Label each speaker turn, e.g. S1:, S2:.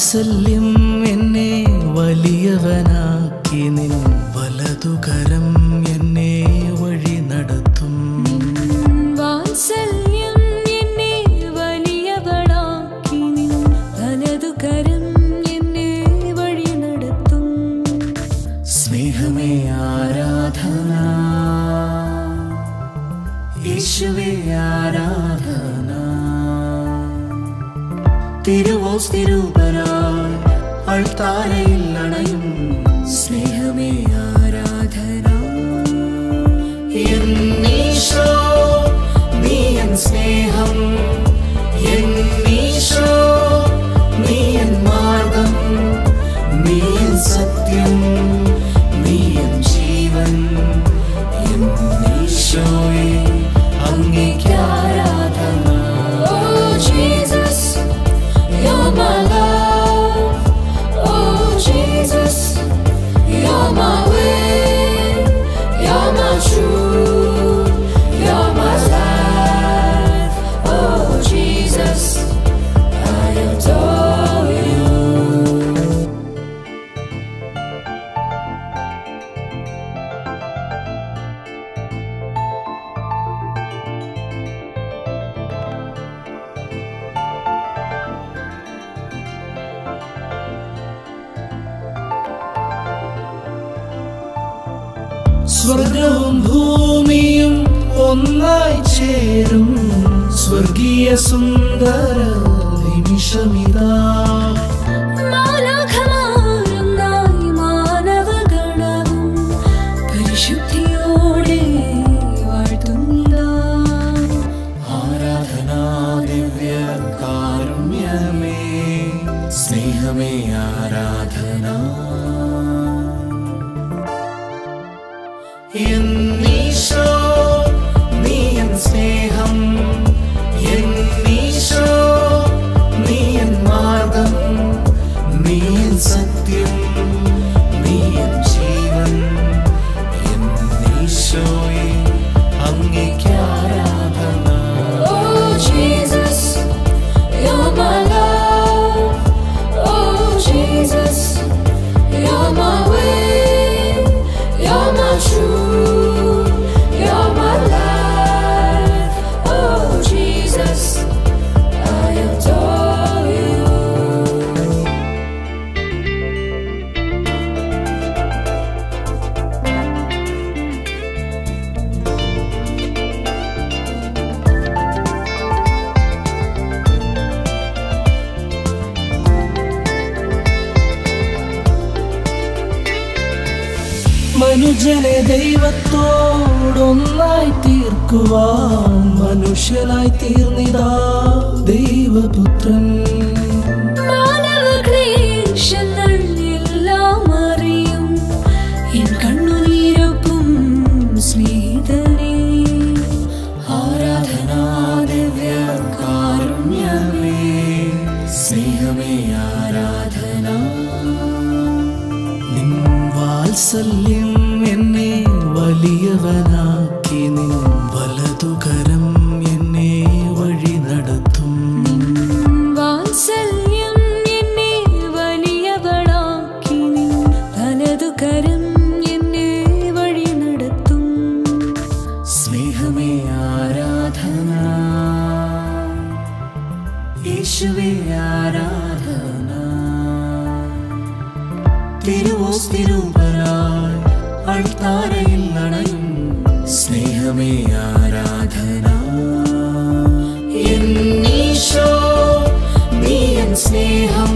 S1: വാത്സല്യം എന്നെ വലിയവനാക്കി നിൻ വലതുകരം എന്നെ വഴി നടത്തും.
S2: വാത്സല്യം എന്നെ വലിയവനാക്കി നിൻ വലതുകരം എന്നെ വഴി നടത്തും.
S1: സ്നേഹമേ ആരാധന, യേശുവേ ആരാധന. തിരുവോസ്തിരൂപനായി അൾത്താരയിൽ അണയും
S2: സ്നേഹമേ ആരാധന.
S1: എന്നീശോ നീ എൻ സ്നേഹം, എന്നീശോ നീ എൻ മാർഗം, നീ എൻ സത്യം, നീ എൻ ജീവൻ. എന്നീശോയെ അങ്ങേക്ക് ആരാധന.
S2: Oh Jesus, you're my love. Oh Jesus, you're my way, you're my truth, you're my life. Oh Jesus, I adore you.
S1: സ്വർഗവും ഭൂമിയും ഒന്നായി ചേരും സ്വർഗീയ സുന്ദര നിമിഷമിതാ.
S2: മാലാഖമാരൊന്നായി മാനവഗണവും പരിശുദ്ധിയോടെ വാഴ്ത്തുന്നു.
S1: ആരാധനാ ദിവ്യ കാരുണ്യമേ, സ്നേഹമേ ആരാധന. എന്നീശോ നീ എൻ സ്നേഹം, എന്നീശോ നീ എൻ മാർഗം, നീ എൻ സത്യം, നീ എൻ ജീവൻ. എന്നീശോയെ അങ്ങേക്ക് ആരാധന.
S2: Oh Jesus, you're my love. Oh Jesus, you're my way, you're my truth, you're my life. Oh Jesus, I adore you.
S1: മനുജനെ ദൈവത്തോടൊന്നായി തീർക്കുവാൻ മനുഷ്യനായി തീർന്നിതാ ദൈവപുത്രൻ.
S2: മാനവക്ലേശങ്ങൾ എല്ലാം അറിയും എൻ കണ്ണുനീരൊപ്പും സ്നേഹിതനേ.
S1: ആരാധനാ ദിവ്യ കാരുണ്യമേ, സ്നേഹമേ ആരാധന. നിൻ വാത്സല്യം എന്നെ വലിയവനാക്കി നിൻ വലതുകരം എന്നെ വഴി നടത്തും.
S2: വാത്സല്യം എന്നെ വലിയവനാക്കി നിൻ വലതുകരം എന്നെ വഴി നടത്തും.
S1: സ്നേഹമേ ആരാധന, യേശുവേ ആരാധന. തിരുവോസ്തിരൂപനായി അൾത്താരയിൽ അണയും സ്നേഹമേ ആരാധന. എന്നീശോ നീ എൻ സ്നേഹം,